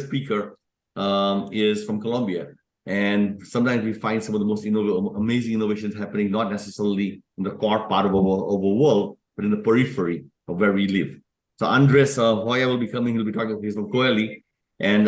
Speaker is from Colombia. And sometimes we find some of the most amazing innovations happening, not necessarily in the core part of our world, but in the periphery of where we live. So Andres Joya will be coming, he'll be talking, he's from Coeli. And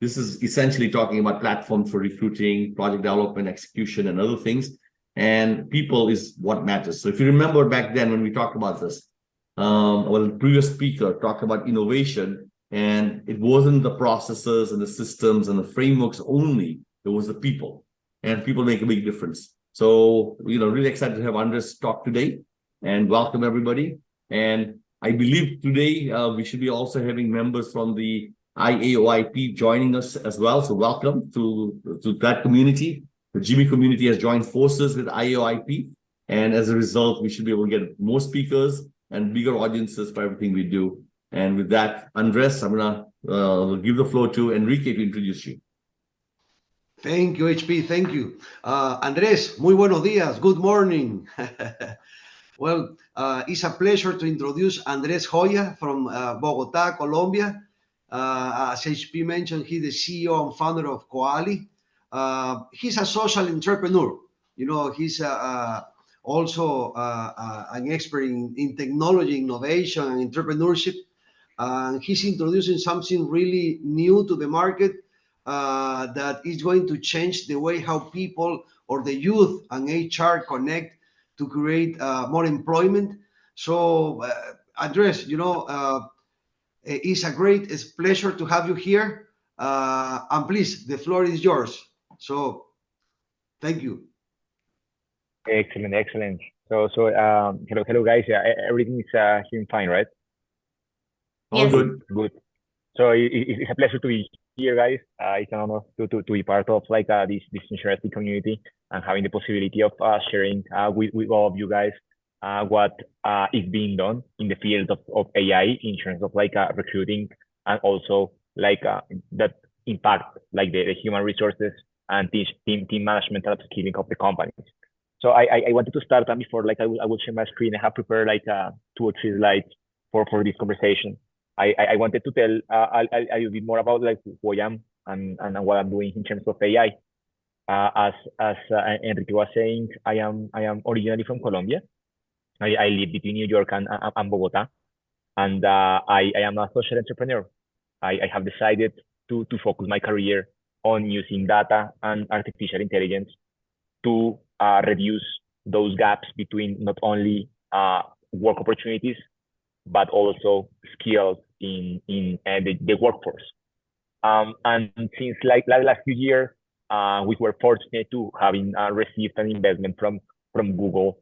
this is essentially talking about platforms for recruiting, project development, execution, and other things. And people is what matters. So if you remember back then when we talked about this, the previous speaker talked about innovation, and it wasn't the processes and the systems and the frameworks only, it was the people. And people make a big difference. So, really excited to have Andres talk today, and welcome everybody. And I believe today we should be also having members from the IAOIP joining us as well. So welcome to that community. The GIMI community has joined forces with IAOIP. And as a result, we should be able to get more speakers and bigger audiences for everything we do. And with that, Andres, I'm gonna give the floor to Enrique to introduce you. Thank you, HP. Thank you. Andres, muy buenos días. Good morning. Well, it's a pleasure to introduce Andres Joya from Bogota, Colombia. As HP mentioned, he's the CEO and founder of Coali. He's a social entrepreneur. He's also an expert in technology, innovation, and entrepreneurship. He's introducing something really new to the market that is going to change the way how people or the youth and HR connect to create more employment. So, Andres, it's a great pleasure to have you here. And please, the floor is yours. So, thank you. Excellent. So, hello guys. Yeah, everything is here fine, right? All Yes. good. So it's a pleasure to be here, guys. It's an honor to be part of this interesting community and having the possibility of sharing with all of you guys what is being done in the field of AI in terms of recruiting, and also that impact the human resources and team management and upskilling of the companies. So I wanted to start, and before I will share my screen. I have prepared 2 or 3 slides for this conversation. I wanted to tell a little bit more about who I am and what I'm doing in terms of AI. As Enrique was saying, I am originally from Colombia. I live between New York and Bogota, and I am a social entrepreneur. I have decided to focus my career on using data and artificial intelligence to reduce those gaps between not only work opportunities, but also skills in the workforce. And since last few years, we were fortunate to having received an investment from Google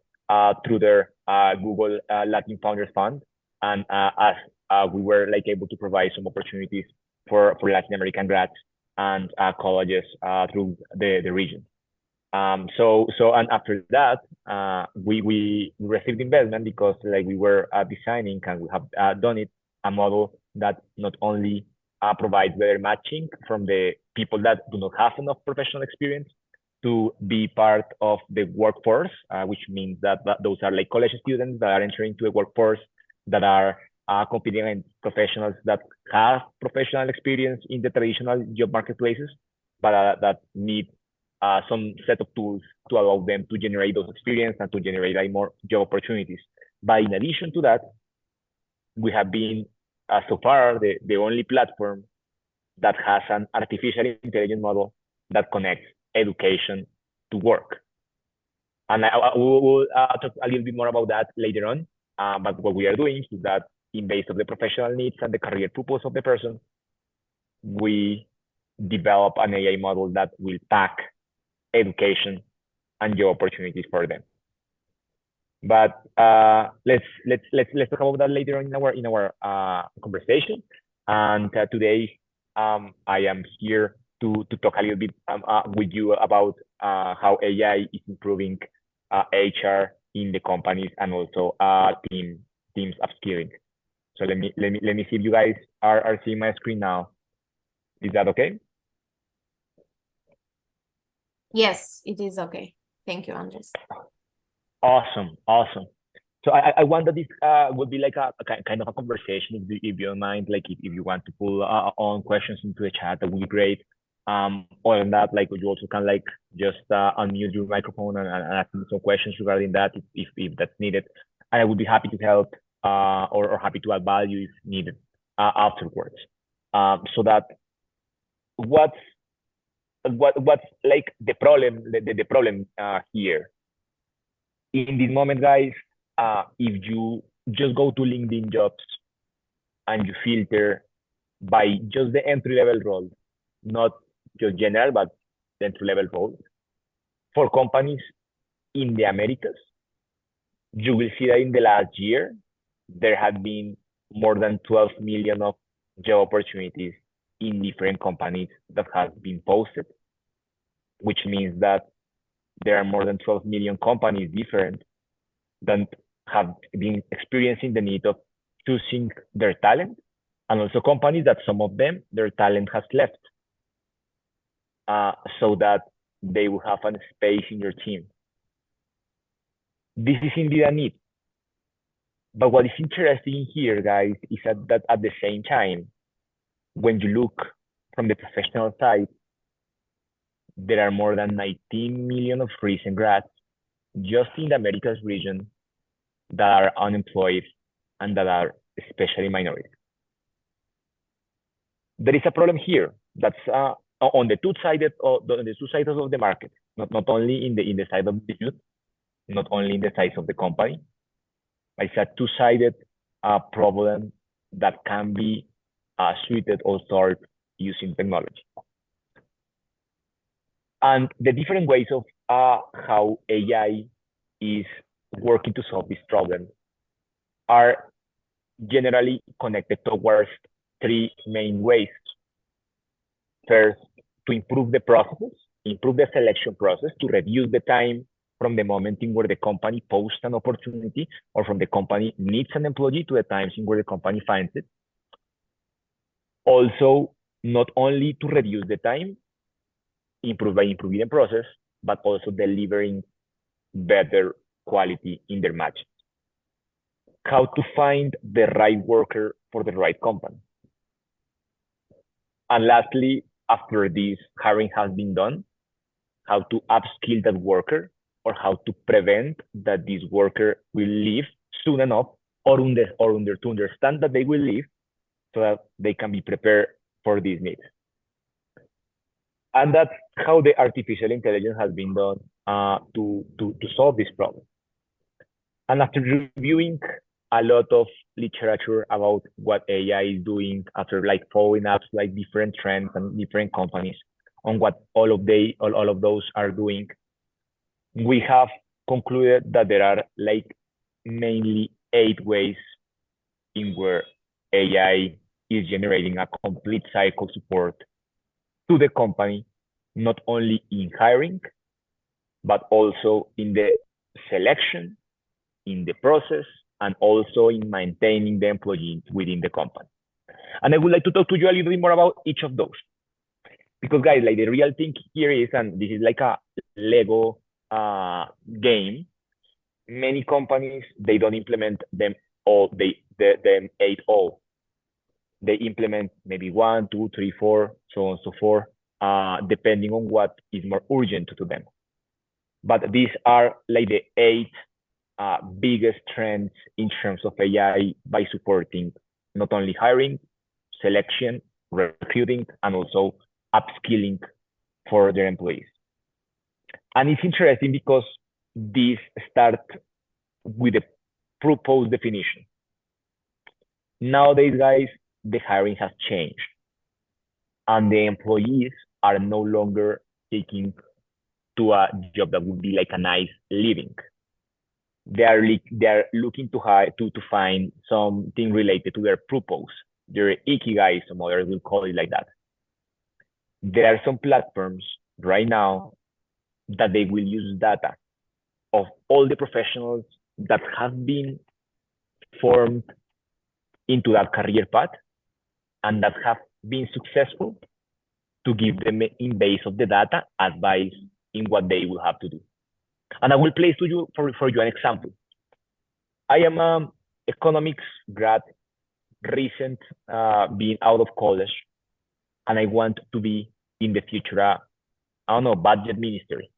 through their Google Latin Founders Fund, and as we were able to provide some opportunities for Latin American grads and colleges through the region. And after that, we received investment because we were designing, and we have done it, a model that not only provides better matching from the people that do not have enough professional experience to be part of the workforce, which means that those are college students that are entering into the workforce, that are competing against professionals that have professional experience in the traditional job marketplaces, but that need some set of tools to allow them to generate those experience and to generate more job opportunities. But in addition to that, we have been so far the only platform that has an artificial intelligence model that connects education to work. And I will talk a little bit more about that later on. But what we are doing is that, in base of the professional needs and the career purpose of the person, we develop an AI model that will pack education and job opportunities for them. But let's talk about that later on in our conversation. And today I am here to talk a little bit with you about how AI is improving HR in the companies, and also teams upskilling. So let me see if you guys are seeing my screen now. Is that okay? Yes, it is okay. Thank you, Andres. Awesome. So I wonder this would be like a kind of a conversation, if you don't mind, like if you want to pull on questions into the chat, that would be great. Other than that, like you also can like just unmute your microphone and ask me some questions regarding that if that's needed. And I would be happy to help or happy to add value if needed afterwards. So that what's like the problem here in this moment, guys, if you just go to LinkedIn jobs and you filter by just the entry level role, not just general, but the entry level role for companies in the Americas, you will see that in the last year, there have been more than 12 million of job opportunities in different companies that have been posted, which means that there are more than 12 million companies different that have been experiencing the need of choosing their talent, and also companies that some of them, their talent has left, so that they will have a space in your team. This is indeed a need. But what is interesting here, guys, is that at the same time, when you look from the professional side, there are more than 19 million of recent grads just in the Americas region that are unemployed and that are especially minorities. There is a problem here that's on the two sides of the market, not only in the side of the youth, not only in the size of the company. It's a two-sided problem that can be treated or solved using technology. And the different ways of how AI is working to solve this problem are generally connected towards three main ways. First, to improve the processes, improve the selection process, to reduce the time from the moment in where the company posts an opportunity or from the company needs an employee to the times in where the company finds it. Also, not only to reduce the time, improve by improving the process, but also delivering better quality in their matches. How to find the right worker for the right company. And lastly, after this hiring has been done, how to upskill that worker or how to prevent that this worker will leave soon enough or to understand that they will leave so that they can be prepared for these needs. And that's how the artificial intelligence has been done to solve this problem. And after reviewing a lot of literature about what AI is doing, after like following up like different trends and different companies on what all of those are doing, we have concluded that there are like mainly 8 ways in where AI is generating a complete cycle support to the company, not only in hiring, but also in the selection, in the process, and also in maintaining the employee within the company. And I would like to talk to you a little bit more about each of those. Because guys, like the real thing here is, and this is like a Lego game, many companies, they don't implement them all, them 8 all. They implement maybe 1, 2, 3, 4, so on and so forth, depending on what is more urgent to them. But these are like the 8 biggest trends in terms of AI by supporting not only hiring, selection, recruiting, and also upskilling for their employees. And it's interesting because these start with a proposed definition. Nowadays, guys, the hiring has changed and the employees are no longer taking to a job that would be like a nice living. They are looking to hire to find something related to their purpose, their ikigai, some others will call it like that. There are some platforms right now that they will use data of all the professionals that have been formed into that career path and that have been successful to give them, in base of the data, advice in what they will have to do. And I will place to you for you an example. I am economics grad, recent being out of college, and I want to be in the future, I don't know, budget ministry.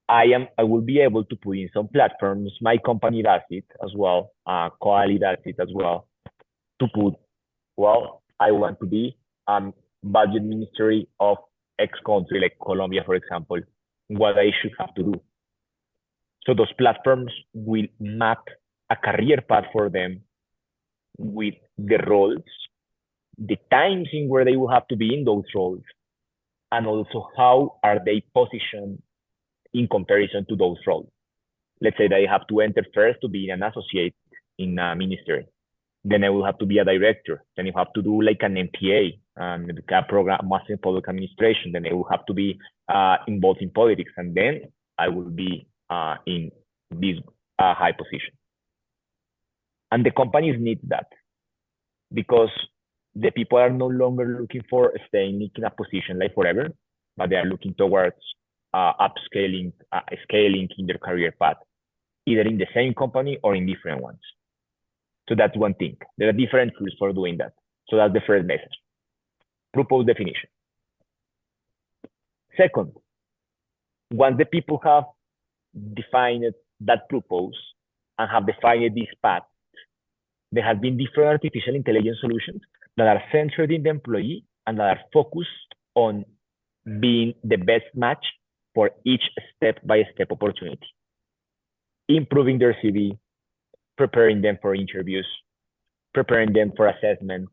I will be able to put in some platforms. My company does it as well. Coali does it as well. To put, well, I want to be budget ministry of X country, like Colombia, for example, what I should have to do. So those platforms will map a career path for them with the roles, the times in where they will have to be in those roles, and also how are they positioned in comparison to those roles. Let's say that I have to enter first to be an associate in a ministry. Then I will have to be a director. Then you have to do like an MPA, a program, Master in Public Administration. Then I will have to be involved in politics. And then I will be in this high position. And the companies need that because the people are no longer looking for staying in a position like forever, but they are looking towards upscaling, scaling in their career path, either in the same company or in different ones. So that's one thing. There are different tools for doing that. So that's the first message. Purpose definition. Second, once the people have defined that purpose and have defined this path, there have been different artificial intelligence solutions that are centered in the employee and that are focused on being the best match for each step-by-step opportunity, improving their CV, preparing them for interviews, preparing them for assessment,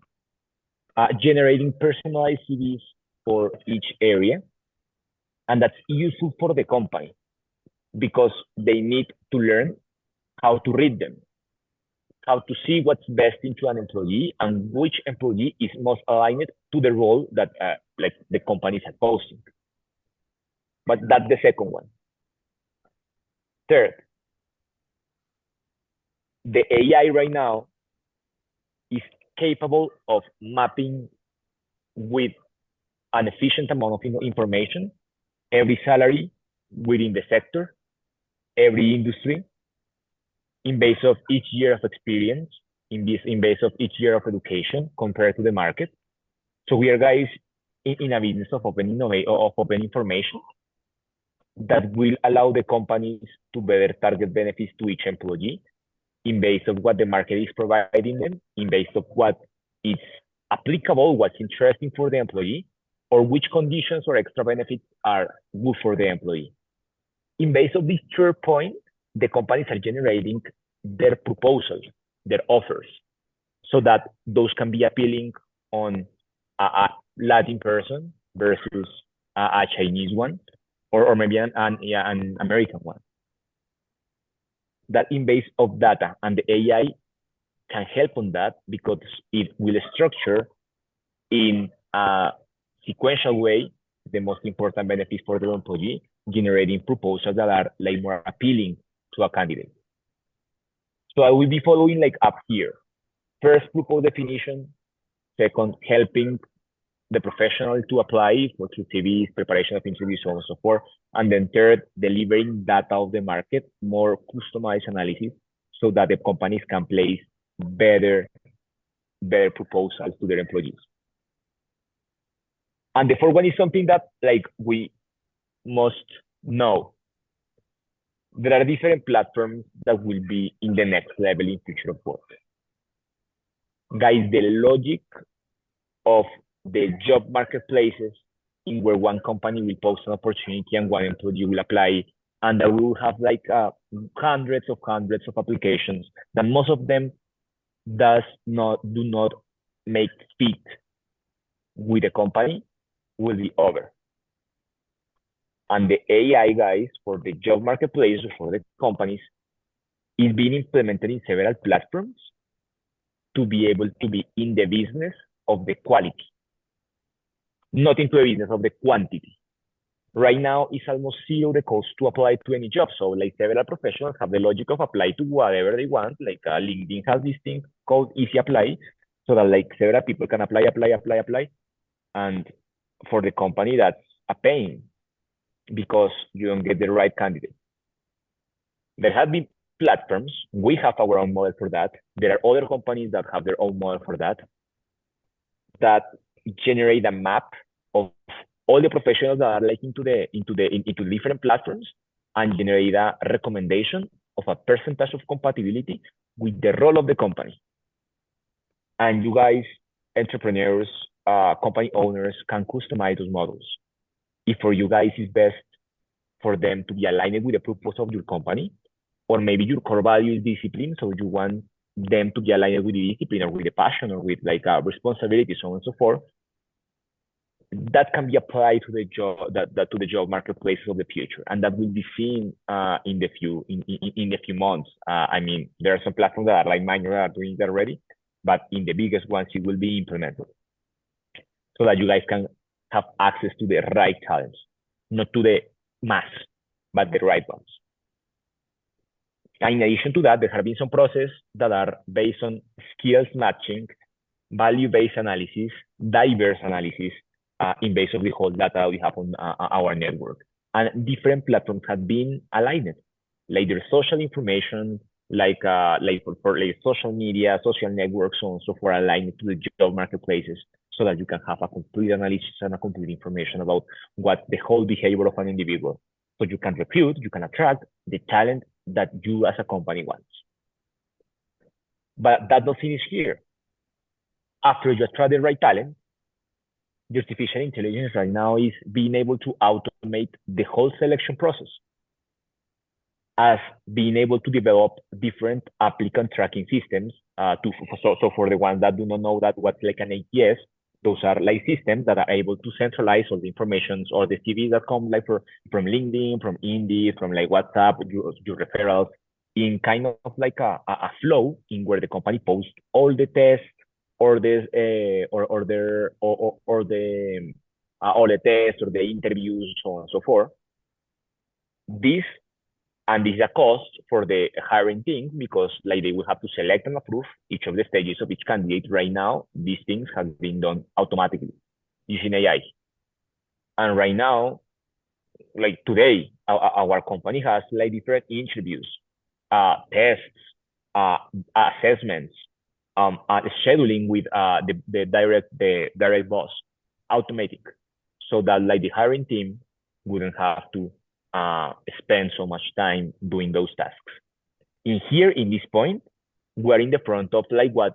generating personalized CVs for each area. And that's useful for the company because they need to learn how to read them, how to see what's best into an employee and which employee is most aligned to the role that like the company is posting. But that's the second one. Third, the AI right now is capable of mapping with an efficient amount of information every salary within the sector, every industry, in base of each year of experience, in base of each year of education compared to the market. So we are guys in a business of open information that will allow the companies to better target benefits to each employee in base of what the market is providing them, in base of what is applicable, what's interesting for the employee, or which conditions or extra benefits are good for the employee. In base of this third point, the companies are generating their proposals, their offers, so that those can be appealing on a Latin person versus a Chinese one, or maybe an American one. That in base of data, and the AI can help on that because it will structure in a sequential way the most important benefits for the employee, generating proposals that are like more appealing to a candidate. So I will be following like up here. First, purpose definition. Second, helping the professional to apply for CVs, preparation of interviews, so on and so forth. And then third, delivering data of the market, more customized analysis, so that the companies can place better proposals to their employees. And the fourth one is something that like we must know. There are different platforms that will be in the next level in future of work. Guys, the logic of the job marketplaces in where one company will post an opportunity and one employee will apply, and that we will have like hundreds of applications that most of them do not make fit with the company will be over. And the AI guys for the job marketplace for the companies is being implemented in several platforms to be able to be in the business of the quality, not into the business of the quantity. Right now, it's almost zero the cost to apply to any job. So like several professionals have the logic of apply to whatever they want. Like LinkedIn has this thing called easy apply, so that like several people can apply. And for the company, that's a pain because you don't get the right candidate. There have been platforms, we have our own model for that. There are other companies that have their own model for that, that generate a map of all the professionals that are like into different platforms, and generate a recommendation of a percentage of compatibility with the role of the company. And you guys, entrepreneurs, company owners, can customize those models. If for you guys it's best for them to be aligned with the purpose of your company, or maybe your core value is discipline, so you want them to be aligned with the discipline or with the passion or with like responsibility, so on and so forth, that can be applied to the job marketplaces of the future, and that will be seen in the few months. I mean, there are some platforms that are like mine that are doing that already, but in the biggest ones, it will be implemented so that you guys can have access to the right talents, not to the mass, but the right ones. And in addition to that, there have been some processes that are based on skills matching, value-based analysis, diverse analysis, in base of the whole data we have on our network. And different platforms have been aligned, like their social information, like for social media, social networks, so on and so forth, aligned to the job marketplaces, so that you can have a complete analysis and a complete information about what the whole behavior of an individual. So you can recruit, you can attract the talent that you as a company wants. But that doesn't finish here. After you attract the right talent, the artificial intelligence right now is being able to automate the whole selection process, as being able to develop different applicant tracking systems. So for the ones that do not know that what's like an ATS, those are like systems that are able to centralize all the information or the CVs that come like from LinkedIn, from Indeed, from like WhatsApp, your referrals, in kind of like a flow in where the company posts all the tests or the tests or the interviews, so on and so forth. This is a cost for the hiring team, because like they will have to select and approve each of the stages of each candidate. Right now, these things have been done automatically using AI. And right now, like today, our company has like different interviews, tests, assessments, scheduling with the direct boss, automatic, so that like the hiring team wouldn't have to spend so much time doing those tasks. In this point, we're in the front of like what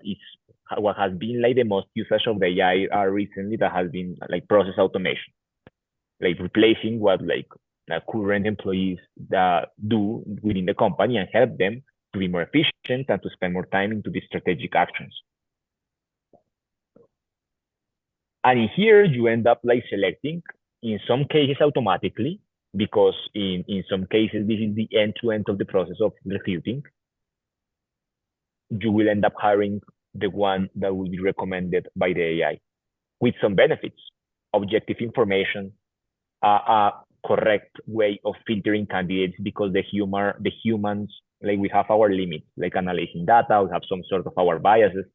has been like the most usage of the AI recently, that has been like process automation, like replacing what like current employees do within the company, and help them to be more efficient and to spend more time into the strategic actions. And in here, you end up like selecting, in some cases automatically, because in some cases, this is the end-to-end of the process of recruiting. You will end up hiring the one that will be recommended by the AI, with some benefits: objective information, a correct way of filtering candidates, because the humans, like we have our limits, like analyzing data, we have some sort of our biases.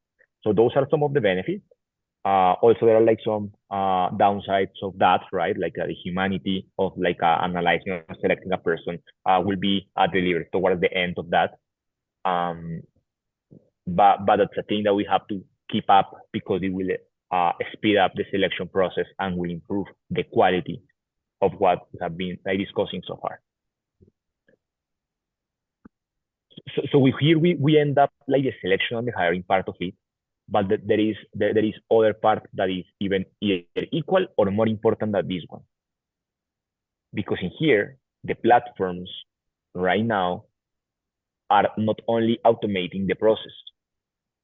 So those are some of the benefits. Also, there are like some downsides of that, right? Like the humanity of like analyzing or selecting a person will be delivered towards the end of that. But that's a thing that we have to keep up, because it will speed up the selection process and will improve the quality of what we have been like discussing so far. So we end up like the selection and the hiring part of it, but there is other part that is even either equal or more important than this one. Because in here, the platforms right now are not only automating the process,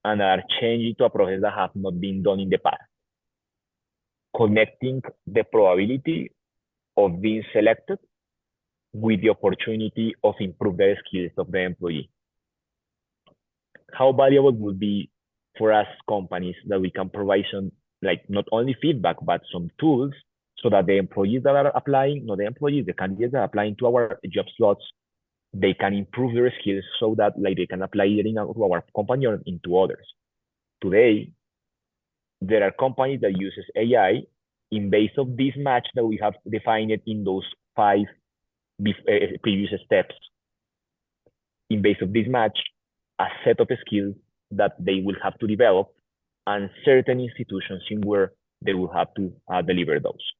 and are changing to a process that have not been done in the past, connecting the probability of being selected with the opportunity of improve the skills of the employee. How valuable would be for us companies that we can provide some, like, not only feedback, but some tools, so that the employees that are applying, not the employees, the candidates that are applying to our job slots, they can improve their skills, so that like they can apply it into our company or into others. Today, there are companies that uses AI in base of this match that we have defined it in those 5 previous steps. in base of this match, a set of skills that they will have to develop and certain institutions in where they will have to deliver those.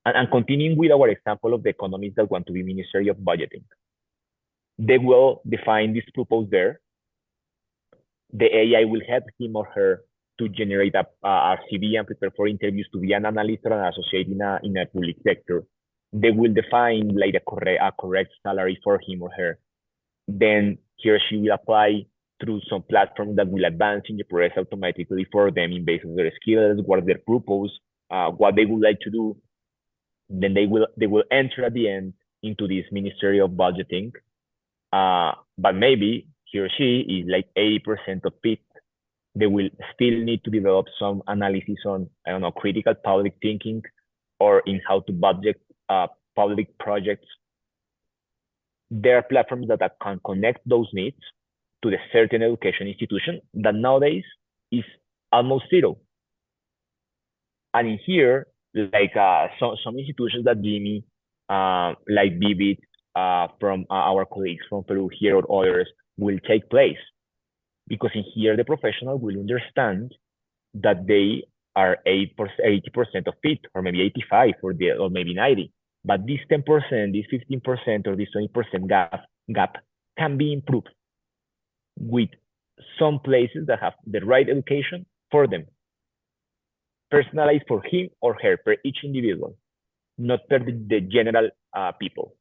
And continuing with our example of the economists that want to be Ministry of Budgeting, they will define this purpose there. The AI will help him or her to generate a CV and prepare for interviews to be an analyst or an associate in a public sector. They will define like a correct salary for him or her. Then he or she will apply through some platform that will advance in the process automatically for them in base of their skills, what their purpose, what they would like to do. Then they will enter at the end into this Ministry of Budgeting. But maybe he or she is like 80% of it. They will still need to develop some analysis on, I don't know, critical public thinking or in how to budget public projects. There are platforms that can connect those needs to the certain education institution that nowadays is almost zero. And in here, like some institutions that GIMI, like Vivid, from our colleagues from Peru here or others will take place. Because in here, the professional will understand that they are 80% of it, or maybe 85, or maybe 90. But this 10%, this 15%, or this 20% gap can be improved with some places that have the right education for them, personalized for him or her, per each individual, not per the general people.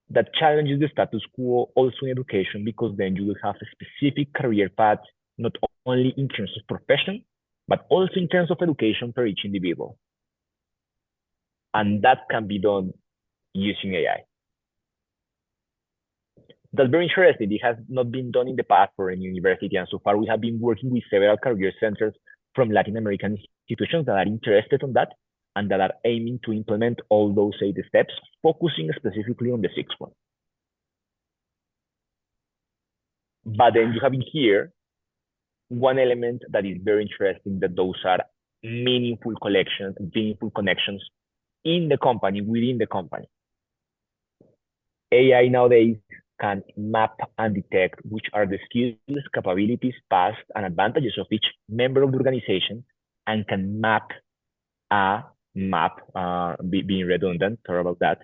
That challenges the status quo also in education, because then you will have a specific career path, not only in terms of profession, but also in terms of education for each individual. And that can be done using AI. That's very interesting. It has not been done in the past for any university. And so far, we have been working with several career centers from Latin American institutions that are interested on that and that are aiming to implement all those 8 steps, focusing specifically on the 6th one. But then you have in here one element that is very interesting, that those are meaningful connections in the company, within the company. AI nowadays can map and detect which are the skills, capabilities, past, and advantages of each member of the organization, and can being redundant, sorry about that,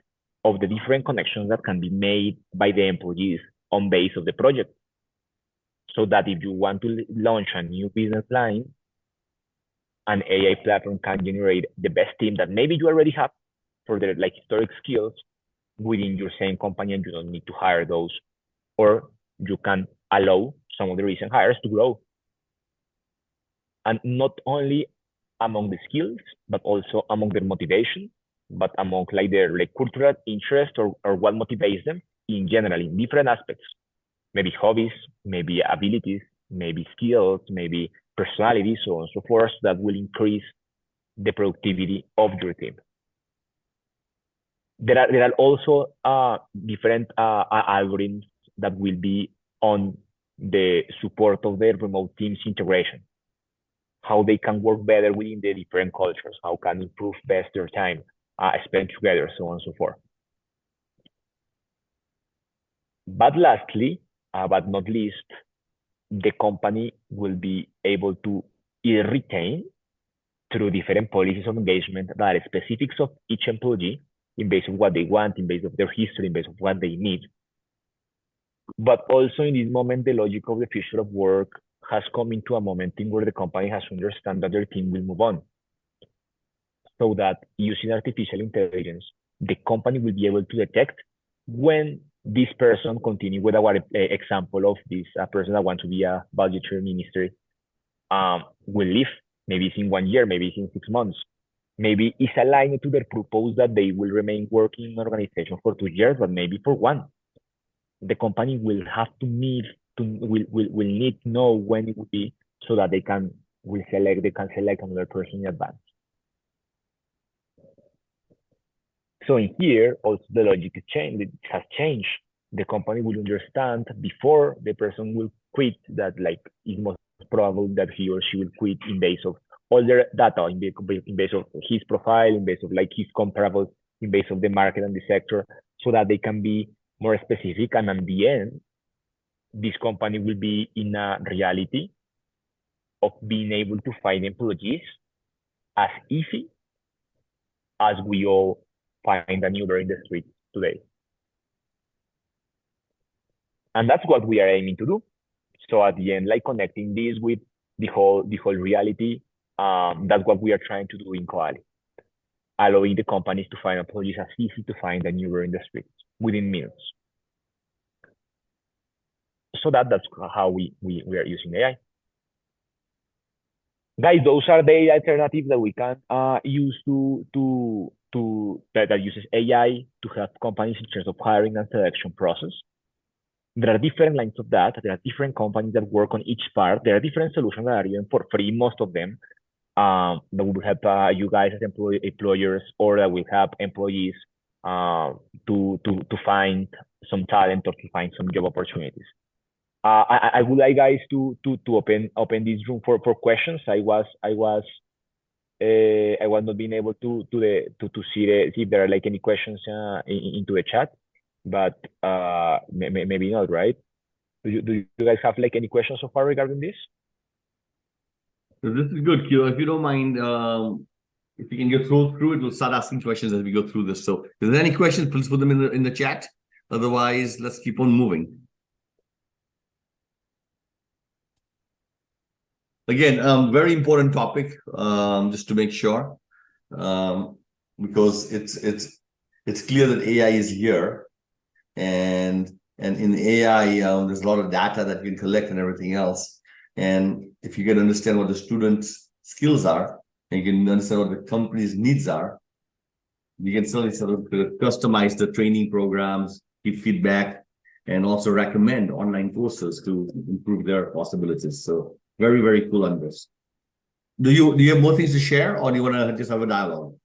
of the different connections that can be made by the employees on base of the project. So that if you want to launch a new business line, an AI platform can generate the best team that maybe you already have for their like historic skills within your same company, and you don't need to hire those, or you can allow some of the recent hires to grow. And not only among the skills, but also among their motivation, but among like their like cultural interest or what motivates them in general, in different aspects, maybe hobbies, maybe abilities, maybe skills, maybe personality, so on and so forth, that will increase the productivity of your team. There are also different algorithms that will be on the support of the remote teams integration, how they can work better within the different cultures, how can improve best their time spent together, so on and so forth. But lastly, but not least, the company will be able to either retain through different policies of engagement that are specifics of each employee in base of what they want, in base of their history, in base of what they need. But also in this moment, the logic of the future of work has come into a moment in where the company has to understand that their team will move on. So that using artificial intelligence, the company will be able to detect when this person, continue with our example of this person that wants to be a budgetary minister, will leave. Maybe it's in 1 year, maybe it's in 6 months. Maybe it's aligned to their purpose that they will remain working in an organization for 2 years, but maybe for 1. The company will have to need to know when it will be, so that they can select another person in advance. So in here, also the logic has changed. The company will understand before the person will quit that like it's most probable that he or she will quit in base of all their data, in base of his profile, in base of like his comparables, in base of the market and the sector, so that they can be more specific, and at the end, this company will be in a reality of being able to find employees as easy as we all find an Uber in the street today. And that's what we are aiming to do. So at the end, like connecting this with the whole reality, that's what we are trying to do in Coali, allowing the companies to find employees as easy to find an Uber in the streets within minutes. So that's how we are using AI. Guys, those are the alternatives that we can use that uses AI to help companies in terms of hiring and selection process. There are different lines of that. There are different companies that work on each part. There are different solutions that are even for free, most of them, that will help you guys as employers, or that will help employees to find some talent or to find some job opportunities. I would like guys to open this room for questions. I was not being able to see if there are like any questions into the chat, but maybe not, right? Do you guys have like any questions so far regarding this? So this is good, Kilo. If you don't mind, if you can go through it, we'll start asking questions as we go through this. So if there's any questions, please put them in the chat. Otherwise, let's keep on moving. Again, very important topic, just to make sure, because it's clear that AI is here, and in AI, there's a lot of data that you can collect and everything else. And if you can understand what the students' skills are, and you can understand what the company's needs are, you can certainly sort of customize the training programs, give feedback, and also recommend online courses to improve their possibilities. So very, very cool on this. Do you have more things to share, or do you want to just have a dialogue?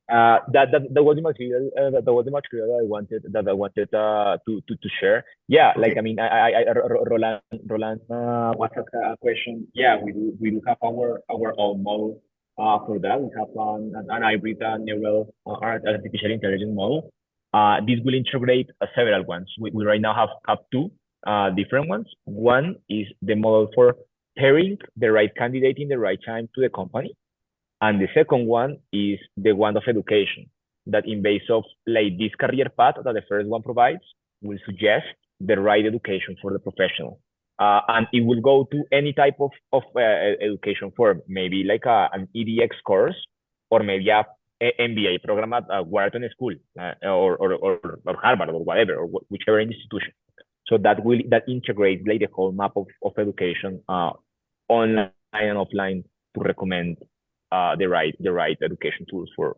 That was the material. That was the material I wanted to share. Yeah, okay. Like I mean, Roland was a question. Yeah, we do have our own model for that. We have an hybrid neural artificial intelligence model. This will integrate several ones. We right now have two different ones. One is the model for pairing the right candidate in the right time to the company. And the second one is the one of education, that in base of like this career path that the first one provides, will suggest the right education for the professional. And it will go to any type of education form, maybe like an EDX course, or maybe a MBA program at Wharton School, or Harvard, or whatever, or whichever institution. So that integrates like the whole map of education, online and offline, to recommend the right education tools for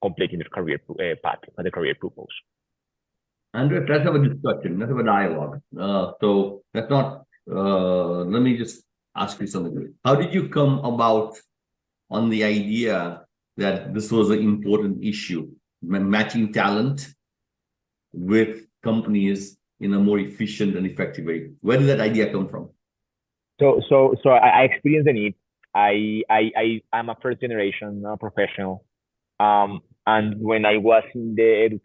completing the career path and the career purpose. Andres, let's have a discussion. Let's have a dialogue. So that's not. Let me just ask you something. How did you come about on the idea that this was an important issue, matching talent with companies in a more efficient and effective way? Where did that idea come from? So I experienced the need. I'm a first generation professional. And when I was in the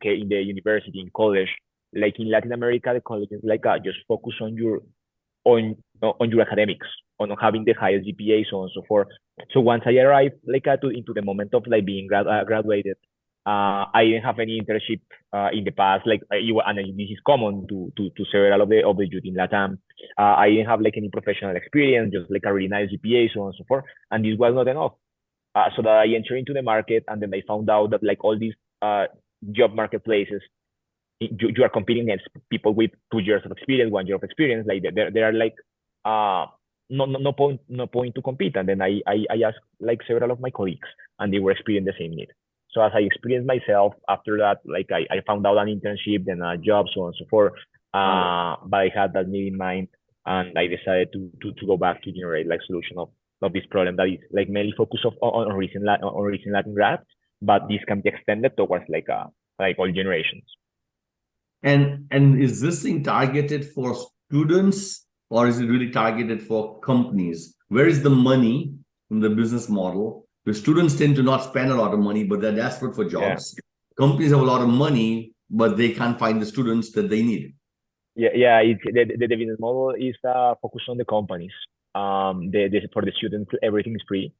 university, in college, like in Latin America, the college is like just focus on your academics, on having the highest GPA, so on and so forth. So once I arrived like into the moment of like being graduated, I didn't have any internship in the past, like and this is common to several of the youth in Latam. I didn't have like any professional experience, just like a really nice GPA, so on and so forth, and this was not enough. So that I entered into the market, and then I found out that like all these job marketplaces, you are competing against people with 2 years of experience, 1 year of experience. Like there are like no point to compete. And then I asked like several of my colleagues, and they were experiencing the same need. So as I experienced myself after that, like I found out an internship, then a job, so on and so forth. But I had that need in mind, and I decided to go back to generate like solution of this problem that is like mainly focused on recent Latin grads, but this can be extended towards like all generations. And is this thing targeted for students, or is it really targeted for companies? Where is the money in the business model? The students tend to not spend a lot of money, but they're desperate for jobs. Yeah. Companies have a lot of money, but they can't find the students that they need. Yeah. It's the business model is focused on the companies. For the students, everything is free.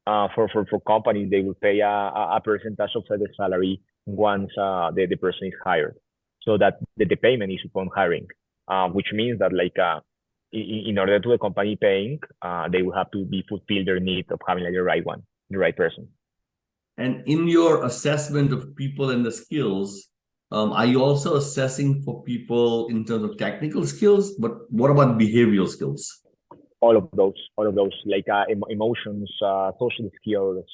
For companies, they will pay a percentage of the salary once the person is hired, so that the payment is upon hiring, which means that in order to the company paying, they will have to be fulfill their need of having like the right one, the right person. And in your assessment of people and the skills, are you also assessing for people in terms of technical skills? But what about behavioral skills? All of those, like emotions, social skills,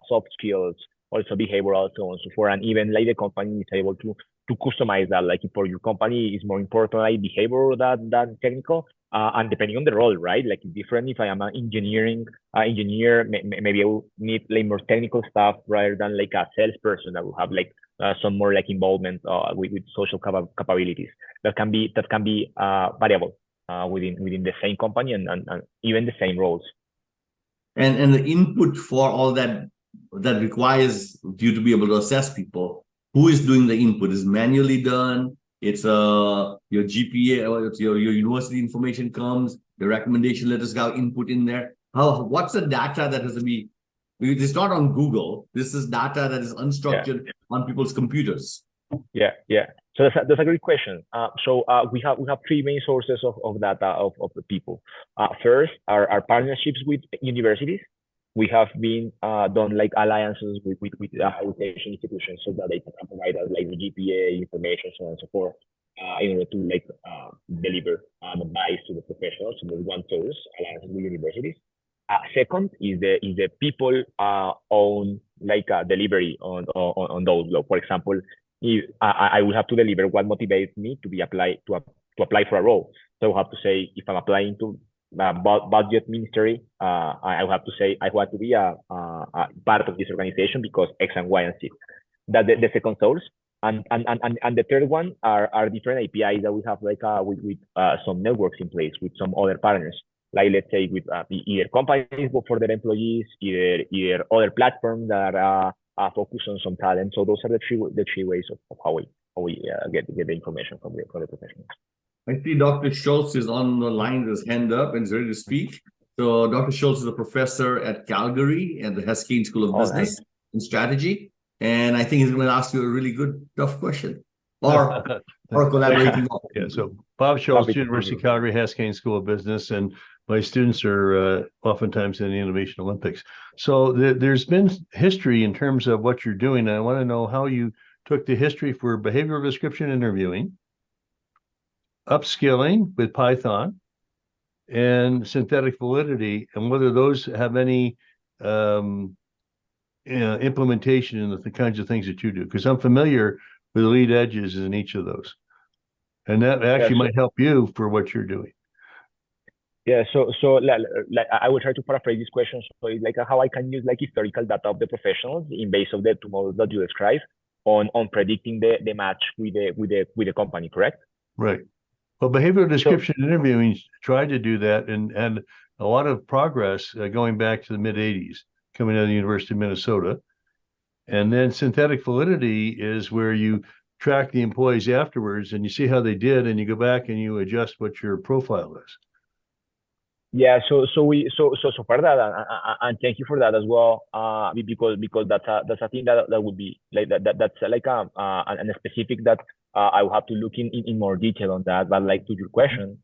soft skills, also behavioral, so on and so forth. And even like the company is able to customize that. Like for your company, is more important like behavior than technical. And depending on the role, right? Like it's different. If I am an engineer, maybe I will need like more technical stuff rather than like a salesperson that will have like some more like involvement with social capabilities. That can be variable within the same company and even the same roles. And the input for all that requires you to be able to assess people. Who is doing the input? Is manually done? It's your GPA or it's your university information comes, the recommendation letters got input in there. What's the data that has to be? It's not on Google. This is data that is unstructured on people's computers. Yeah. So that's a great question. So we have three main sources of data of the people. First, our partnerships with universities. We have been done like alliances with education institutions so that they can provide us like the GPA information, so on and so forth, in order to like deliver advice to the professionals. So there's one source, alliances with universities. Second is the people own like delivery on those. For example, if I will have to deliver what motivates me to apply for a role. So I have to say if I'm applying to budget ministry, I will have to say I want to be a part of this organization because X and Y and Z. That the second source. And the third one are different APIs that we have like with some networks in place with some other partners. Like let's say with either companies for their employees, either other platforms that are focused on some talent. So those are the three ways of how we get the information from the professionals. I see Dr. Schultz is on the line with his hand up and is ready to speak. So Dr. Schultz is a professor at Calgary at the Heskane School of Business and Strategy. And I think he's going to ask you a really good, tough question or collaborating. Yeah, so Bob Schultz, University of Calgary, Heskane School of Business, and my students are oftentimes in the Innovation Olympics. So there's been history in terms of what you're doing. And I want to know how you took the history for behavioral description interviewing, upskilling with Python, and synthetic validity, and whether those have any implementation in the kinds of things that you do. Because I'm familiar with the lead edges in each of those. And that actually might help you for what you're doing. Yeah, so I will try to paraphrase this question. So it's like how I can use like historical data of the professionals in base of the two models that you described on predicting the match with the company, correct? Right. Well, behavioral description interviewing tried to do that and a lot of progress going back to the mid 80s, coming out of the University of Minnesota. And then synthetic validity is where you track the employees afterwards and you see how they did and you go back and you adjust what your profile is. Yeah, so for that, and thank you for that as well, because that's a thing that would be like that's like a specific that I will have to look in more detail on that. But like to your question,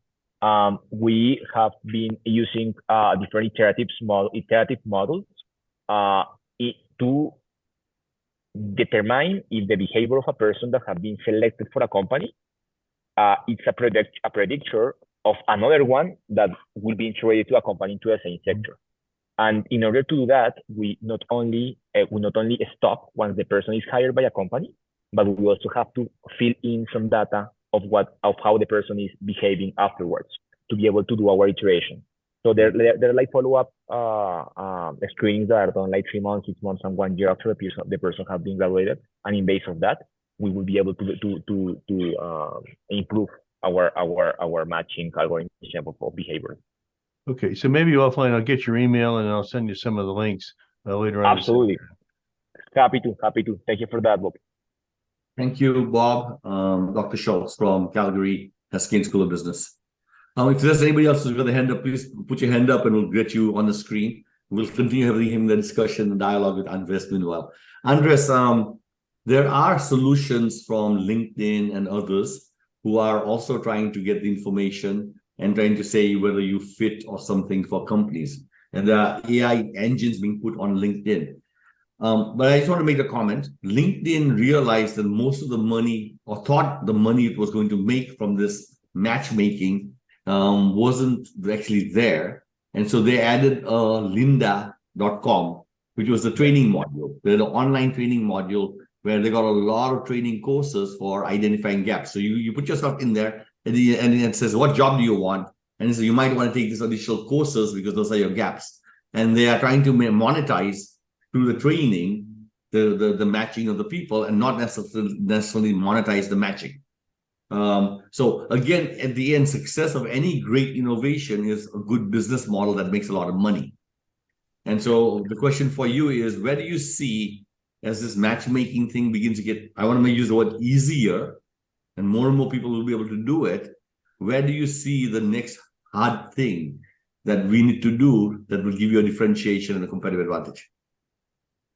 we have been using different iterative models to determine if the behavior of a person that have been selected for a company, it's a predictor of another one that will be integrated to a company into the same sector. And in order to do that, we not only stop once the person is hired by a company, but we also have to fill in some data of how the person is behaving afterwards to be able to do our iteration. So they're like follow-up screenings that are done like 3 months, 6 months, and 1 year after the person has been graduated. And in base of that, we will be able to improve our matching algorithm of behavior. Okay, so maybe offline I'll get your email and I'll send you some of the links later on. Absolutely. Happy to. Thank you for that, Bob. Thank you, Bob. Dr. Schultz from Calgary Haskins School of Business. If there's anybody else who's got their hand up, please put your hand up and we'll get you on the screen. We'll continue having the discussion and dialogue with Andres meanwhile. Andres, there are solutions from LinkedIn and others who are also trying to get the information and trying to say whether you fit or something for companies. And there are AI engines being put on LinkedIn. But I just want to make a comment. LinkedIn realized that most of the money, or thought the money it was going to make from this matchmaking wasn't actually there. And so they added lynda.com, which was the training module. The online training module where they got a lot of training courses for identifying gaps. So you put yourself in there and it says, what job do you want? And so you might want to take these additional courses because those are your gaps. And they are trying to monetize through the training, the matching of the people, and not necessarily monetize the matching. So again, at the end, success of any great innovation is a good business model that makes a lot of money. And so the question for you is, where do you see, as this matchmaking thing begins to get, I want to use the word easier, and more people will be able to do it, where do you see the next hard thing that we need to do that will give you a differentiation and a competitive advantage?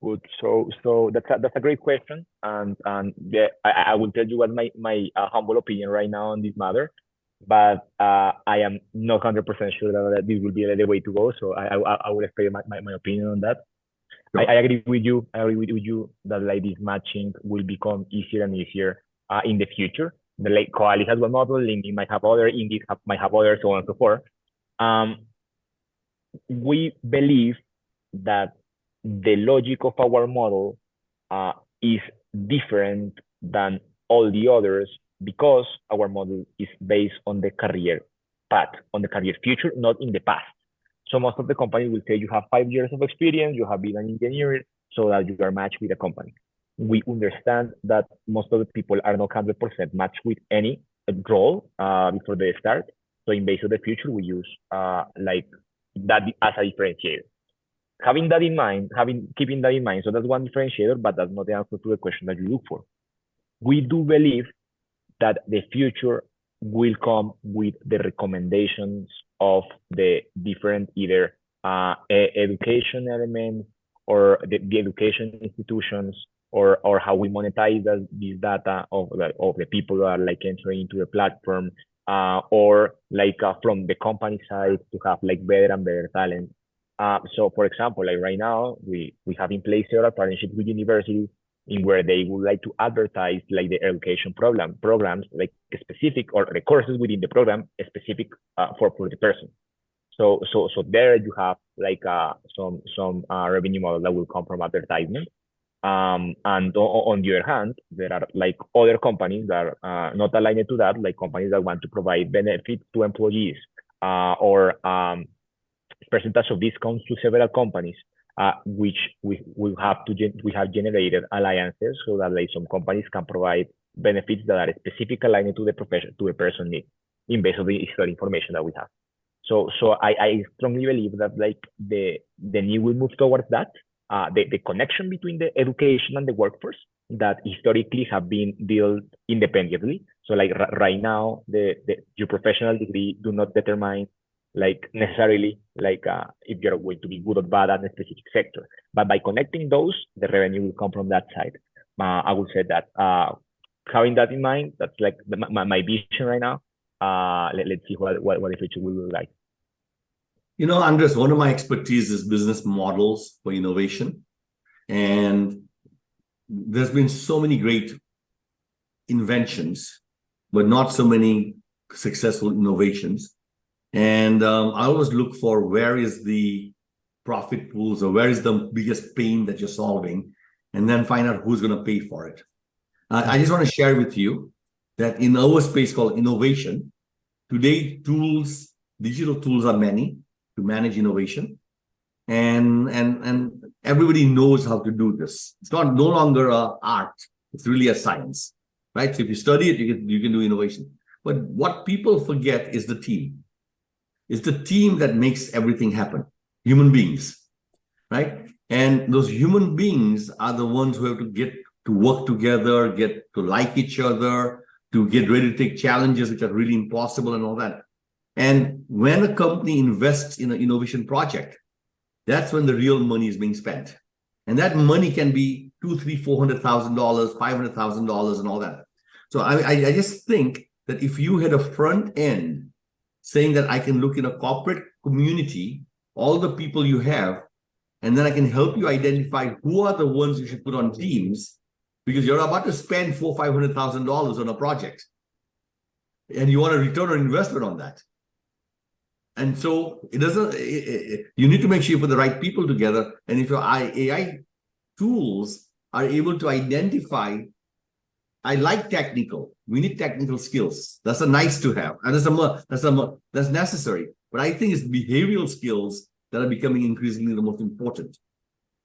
Good. So that's a great question, and yeah, I will tell you what my humble opinion right now on this matter, but I am not 100% sure that this will be the way to go. So I will explain my opinion on that. Sure. I agree with you. I agree with you that like this matching will become easier and easier in the future. The like Coalis has one model, LinkedIn might have other, Indeed might have others, so on and so forth. We believe that the logic of our model is different than all the others because our model is based on the career path, on the career future, not in the past. So most of the companies will say you have 5 years of experience, you have been an engineer, so that you are matched with a company. We understand that most of the people are not 100% matched with any role before they start. So in base of the future, we use like that as a differentiator. Keeping that in mind, so that's one differentiator, but that's not the answer to the question that you look for. We do believe that the future will come with the recommendations of the different either education elements or the education institutions or how we monetize this data of the people that are like entering into the platform or like from the company side to have like better and better talent. So for example, like right now, we have in place several partnerships with universities in where they would like to advertise like the education programs, like specific or the courses within the program specific for the person. So there you have like some revenue model that will come from advertisement. And on the other hand, there are like other companies that are not aligned to that, like companies that want to provide benefits to employees or percentage of discounts to several companies, which we have generated alliances so that like some companies can provide benefits that are specifically aligned to the profession, to the person need, in base of the historical information that we have. So I strongly believe that like the need will move towards that. The connection between the education and the workforce that historically have been built independently. So like right now, your professional degree do not determine like necessarily like if you're going to be good or bad at a specific sector. But by connecting those, the revenue will come from that side. I would say that having that in mind, that's like my vision right now. Let's see what the future will look like. You know, Andres, one of my expertise is business models for innovation. And there's been so many great inventions, but not so many successful innovations. And I always look for where is the profit pools or where is the biggest pain that you're solving, and then find out who's going to pay for it. I just want to share with you that in our space called innovation, today digital tools are many to manage innovation, and everybody knows how to do this. It's no longer an art; it's really a science, right? So if you study it, you can do innovation. But what people forget is the team. It's the team that makes everything happen. Human beings, right? And those human beings are the ones who have to get to work together, get to like each other, to get ready to take challenges which are really impossible and all that. And when a company invests in an innovation project, that's when the real money is being spent. And that money can be $200,000, $300,000, $400,000, $500,000 and all that. So I just think that if you had a front end saying that I can look in a corporate community, all the people you have, and then I can help you identify who are the ones you should put on teams, because you're about to spend $400,000, $500,000 on a project, and you want a return on investment on that. And so it doesn't. You need to make sure you put the right people together. And if your AI tools are able to identify, I like technical. We need technical skills. That's a nice to have, and that's necessary. But I think it's behavioral skills that are becoming increasingly the most important.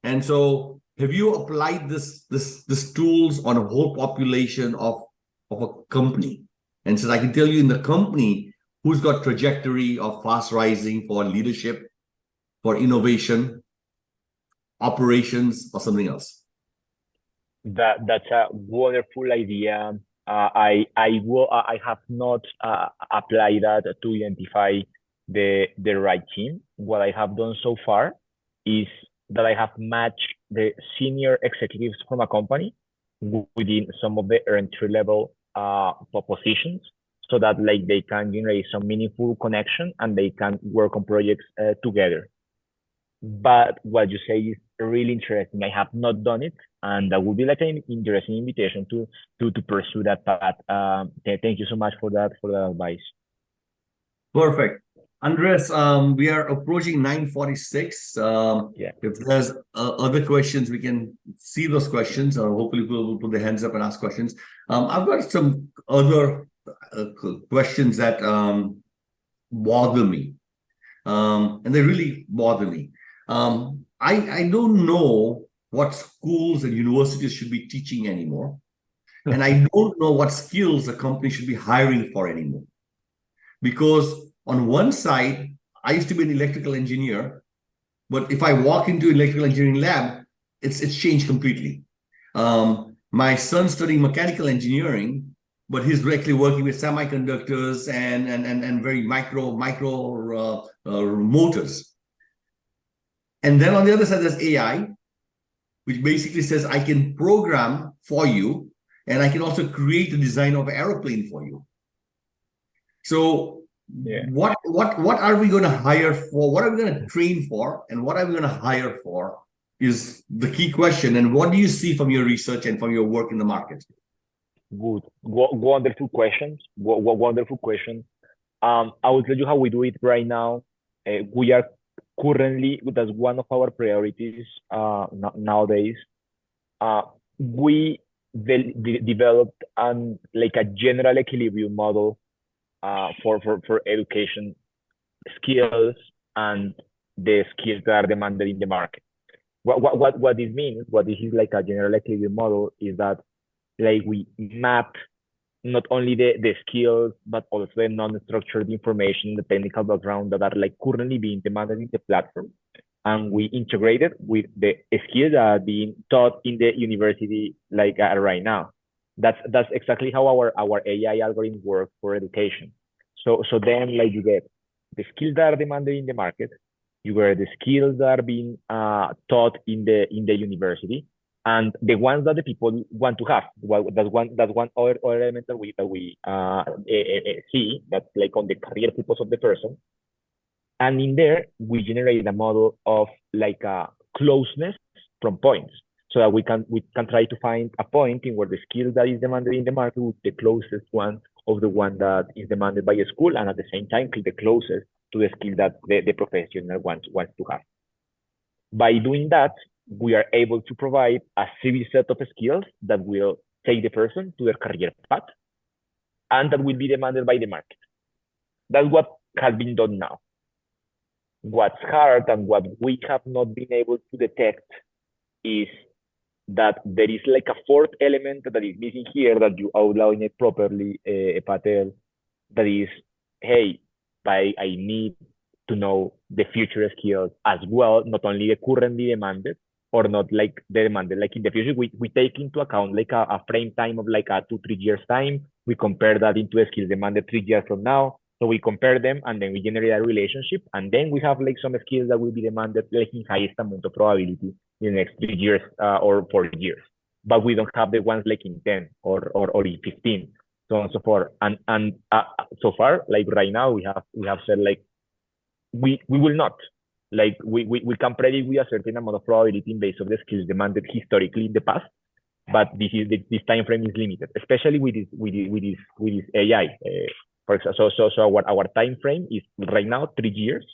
And so, have you applied this tools on a whole population of a company? And so I can tell you in the company who's got trajectory of fast rising for leadership, for innovation, operations, or something else. That's a wonderful idea. I have not applied that to identify the right team. What I have done so far is that I have matched the senior executives from a company within some of the entry level positions, so that like they can generate some meaningful connection and they can work on projects together. But what you say is really interesting. I have not done it, and that would be like an interesting invitation to pursue that path. Thank you so much for that advice. Perfect. Andres, we are approaching 9:46. Yeah. If there's other questions, we can see those questions, or hopefully people will put their hands up and ask questions. I've got some other questions that bother me, and they really bother me. I don't know what schools and universities should be teaching anymore, and I don't know what skills a company should be hiring for anymore. Because on one side, I used to be an electrical engineer, but if I walk into electrical engineering lab, it's changed completely. My son's studying mechanical engineering, but he's directly working with semiconductors and very micro motors. And then on the other side, there's AI, which basically says I can program for you, and I can also create the design of an aeroplane for you. So yeah. What are we going to hire for? What are we going to train for? And what are we going to hire for is the key question. And what do you see from your research and from your work in the market? Good. Wonderful questions. Wonderful question. I will tell you how we do it right now. We are currently, that's one of our priorities nowadays. We developed like a general equilibrium model for education skills and the skills that are demanded in the market. What this means, what this is like a general equilibrium model, is that like we map not only the skills, but also the non-structured information, the technical background that are like currently being demanded in the platform. And we integrate it with the skills that are being taught in the university like right now. That's exactly how our AI algorithm works for education. So then like you get the skills that are demanded in the market, you get the skills that are being taught in the university, and the ones that the people want to have. Well, that's one other element that we see, that's like on the career purpose of the person. And in there, we generate a model of like a closeness from points, so that we can try to find a point in where the skill that is demanded in the market is the closest one of the one that is demanded by a school, and at the same time, the closest to the skill that the professional wants to have. By doing that, we are able to provide a civil set of skills that will take the person to their career path, and that will be demanded by the market. That's what has been done now. What's hard and what we have not been able to detect is that there is like a fourth element that is missing here, that you outlined it properly, Patel, that is, hey, I need to know the future skills as well, not only the currently demanded, or not like the demanded. Like in the future, we take into account like a frame time of like a 2-3 years time. We compare that into a skills demanded 3 years from now. So we compare them and then we generate a relationship. And then we have like some skills that will be demanded like in highest amount of probability in the next 3 years or 4 years. But we don't have the ones like in 10 or in 15, so on and so forth. And so far, like right now, we have said like we will not. Like we can predict with a certain amount of probability based on the skills demanded historically in the past, but this time frame is limited, especially with this AI. For example, so our time frame is right now 3 years,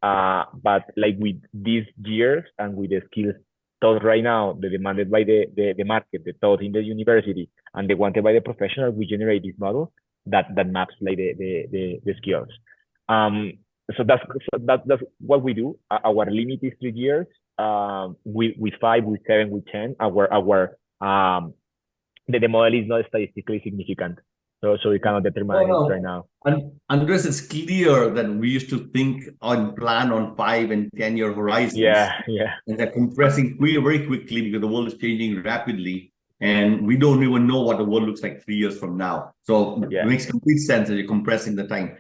but like with these years and with the skills taught right now, the demanded by the market, the taught in the university, and the wanted by the professional, we generate this model that maps like the skills. So that's what we do. Our limit is 3 years. With 5, with 7, with 10, the model is not statistically significant. So we cannot determine it right now. And Andres, it's clear that we used to think on plan on 5 and 10-year horizons. Yeah. And they're compressing very quickly because the world is changing rapidly. And we don't even know what the world looks like 3 years from now. So it makes complete sense that you're compressing the time.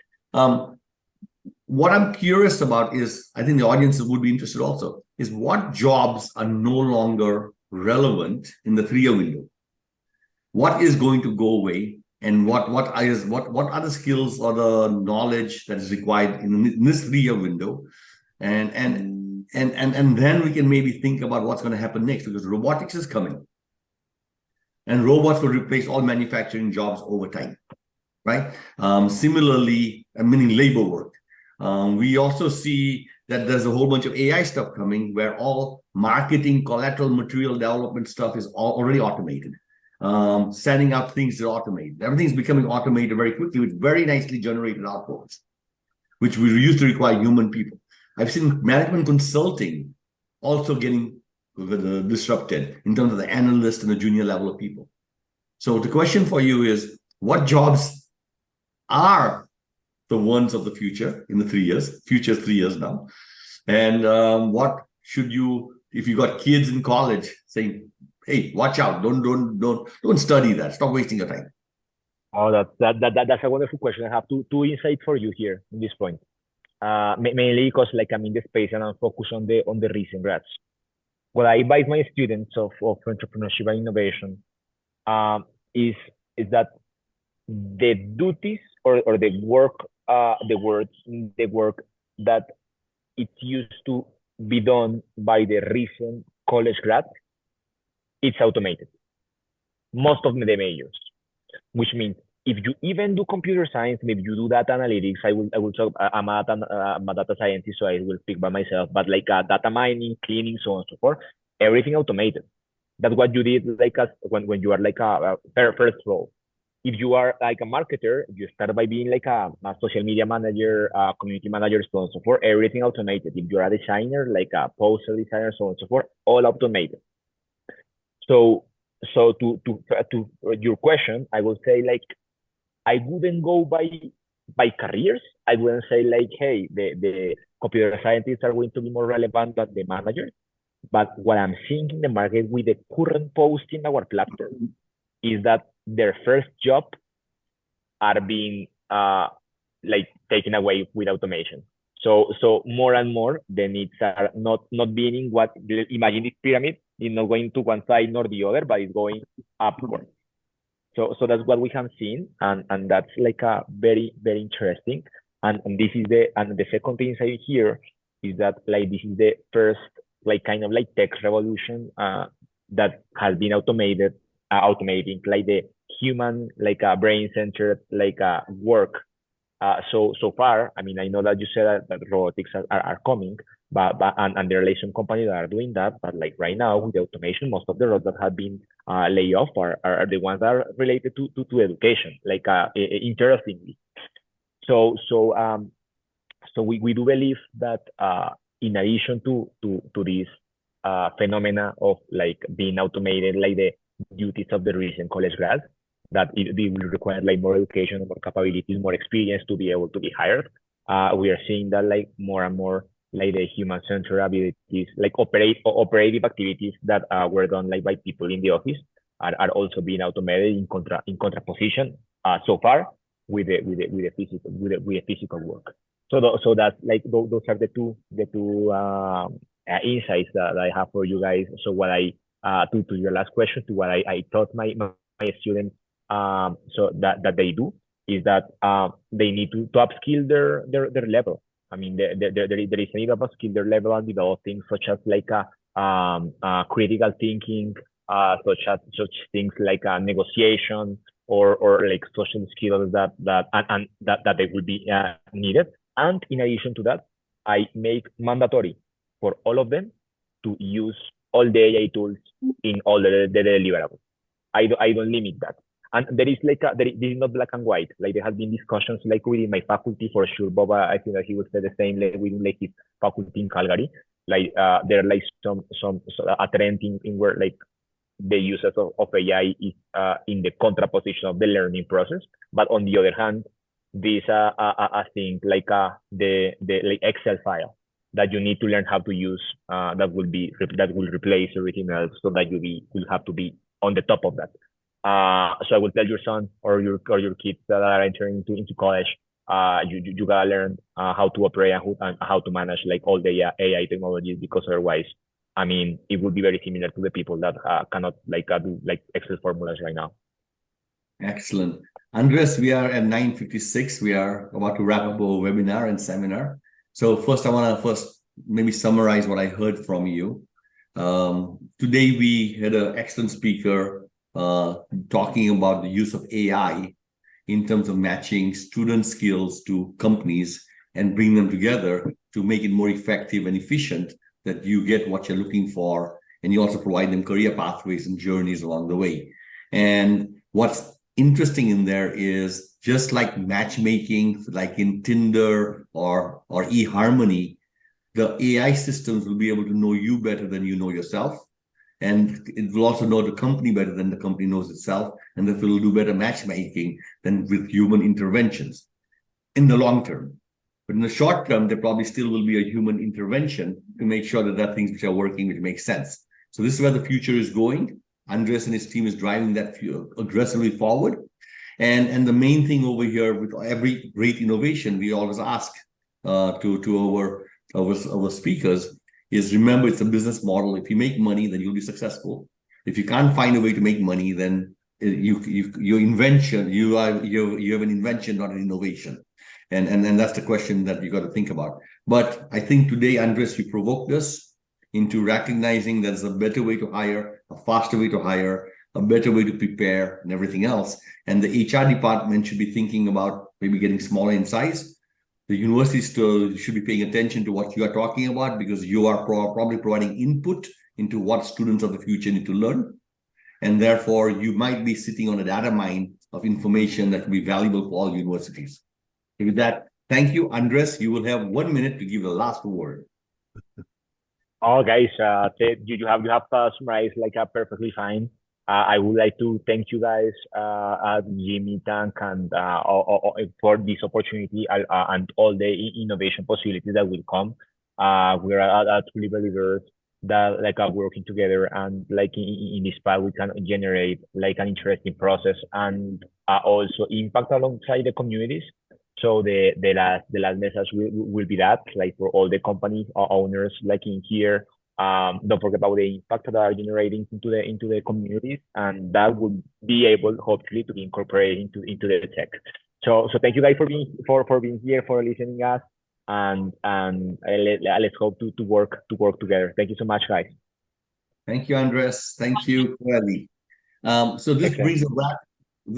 What I'm curious about is, I think the audience would be interested also, is what jobs are no longer relevant in the 3-year window? What is going to go away? And what are the skills or the knowledge that is required in this 3-year window? And then we can maybe think about what's going to happen next, because robotics is coming. And robots will replace all manufacturing jobs over time, right? Similarly, meaning labor work. We also see that there's a whole bunch of AI stuff coming where all marketing, collateral material development stuff is already automated. Setting up things is automated. Everything's becoming automated very quickly with very nicely generated outputs, which we used to require human people. I've seen management consulting also getting disrupted in terms of the analyst and the junior level of people. So the question for you is, what jobs are the ones of the future in the 3 years, future 3 years now? And what should you, if you got kids in college saying, hey, watch out, don't study that, stop wasting your time? Oh, that's a wonderful question. I have two insights for you here in this point. Mainly because like I'm in the space and I'm focused on the recent grads. What I advise my students of entrepreneurship and innovation is that the duties or the work that it used to be done by the recent college grad, it's automated. Most of the majors, which means if you even do computer science, maybe you do data analytics, I will talk. I'm a data scientist, so I will speak by myself. But like data mining, cleaning, so on and so forth, everything automated. That's what you did like when you are like a first role. If you are like a marketer, you start by being like a social media manager, community manager, so on and so forth. Everything automated. If you're a designer, like a poster designer, so on and so forth, all automated. So to your question, I will say like I wouldn't go by careers. I wouldn't say like, hey, the computer scientists are going to be more relevant than the managers. But what I'm seeing in the market with the current post in our platform is that their first job are being like taken away with automation. So more and more the needs are not being in what, imagine this pyramid, it's not going to one side nor the other, but it's going upward. So that's what we have seen, and that's like a very, very interesting. And this is the second thing I hear is that like this is the first like kind of like tech revolution that has been automating like the human like brain centered like work. So far, I mean, I know that you said that robotics are coming, but and there are some companies that are doing that. But like right now with the automation, most of the roles that have been laid off are the ones that are related to education, like interestingly. So we do believe that in addition to this phenomena of like being automated, like the duties of the recent college grads, that it will require like more education, more capabilities, more experience to be able to be hired. We are seeing that like more and more like the human-centered abilities, like operative activities that were done like by people in the office are also being automated in contraposition so far with the physical work. So that's like those are the two insights that I have for you guys. So what I to your last question, to what I taught my students so that they do is that they need to upskill their level. I mean, there is a need of upskill their level and develop things such as like critical thinking, such things like negotiation or like social skills that they will be needed. And in addition to that, I make mandatory for all of them to use all the AI tools in all the deliverables. I don't limit that. And there is like this is not black and white. Like there have been discussions like within my faculty for sure. Bob, I think that he would say the same like within like his faculty in Calgary. Like there are like some a trend in where like the uses of AI is in the contraposition of the learning process. But on the other hand, this a thing like the like Excel file that you need to learn how to use that will replace everything else, so that will have to be on the top of that. So I will tell your son or your kids that are entering into college, you gotta learn how to operate and how to manage like all the AI technologies, because otherwise, I mean, it would be very similar to the people that cannot like do like Excel formulas right now. Excellent. Andres, we are at 9:56. We are about to wrap up our webinar and seminar. So first, I want to maybe summarize what I heard from you. Today, we had an excellent speaker talking about the use of AI in terms of matching student skills to companies and bring them together to make it more effective and efficient, that you get what you're looking for, and you also provide them career pathways and journeys along the way. And what's interesting in there is, just like matchmaking, like in Tinder or eHarmony, the AI systems will be able to know you better than you know yourself. And it will also know the company better than the company knows itself, and therefore will do better matchmaking than with human interventions in the long term. But in the short term, there probably still will be a human intervention to make sure that there are things which are working, which make sense. So this is where the future is going. Andres and his team is driving that aggressively forward. And the main thing over here with every great innovation, we always ask to our speakers is, remember, it's a business model. If you make money, then you'll be successful. If you can't find a way to make money, then your invention, you have an invention, not an innovation. And that's the question that you got to think about. But I think today, Andres, you provoked us into recognizing there's a better way to hire, a faster way to hire, a better way to prepare, and everything else. And the HR department should be thinking about maybe getting smaller in size. The universities should be paying attention to what you are talking about, because you are probably providing input into what students of the future need to learn. And therefore, you might be sitting on a data mine of information that will be valuable for all universities. With that, thank you, Andres. You will have 1 minute to give the last word. Oh, guys, you have summarized like perfectly fine. I would like to thank you guys, GIMI, Tank, and for this opportunity and all the innovation possibilities that will come. We're truly believers that like working together and like in this path we can generate like an interesting process and also impact alongside the communities. So the last message will be that, like, for all the company owners like in here, don't forget about the impact that are generating into the communities, and that will be able hopefully to be incorporated into the tech. So thank you guys for being here, for listening us, and let's hope to work together. Thank you so much, guys. Thank you, Andres. Thank you, Kelly. So this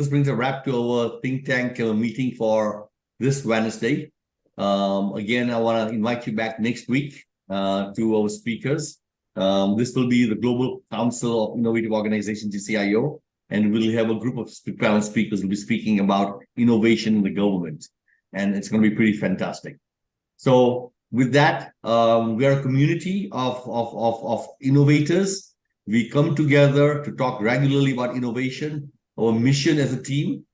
brings a wrap to our think tank meeting for this Wednesday. Again, I want to invite you back next week to our speakers. This will be the Global Council of Innovative Organizations, GCIO, and we'll have a group of panel speakers who will be speaking about innovation in the government, and it's going to be pretty fantastic. So with that, we are a community of innovators. We come together to talk regularly about innovation. Our mission as a team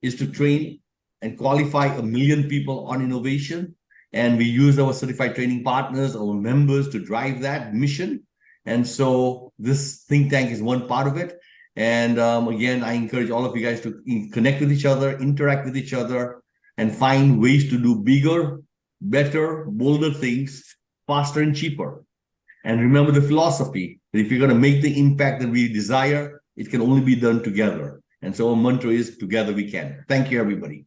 is to train and qualify 1 million people on innovation. and we use our certified training partners, our members to drive that mission. And so this think tank is one part of it. And again, I encourage all of you guys to connect with each other, interact with each other, and find ways to do bigger, better, bolder things faster and cheaper. And remember the philosophy that if you're going to make the impact that we desire, it can only be done together. And so our mantra is together we can. Thank you, everybody.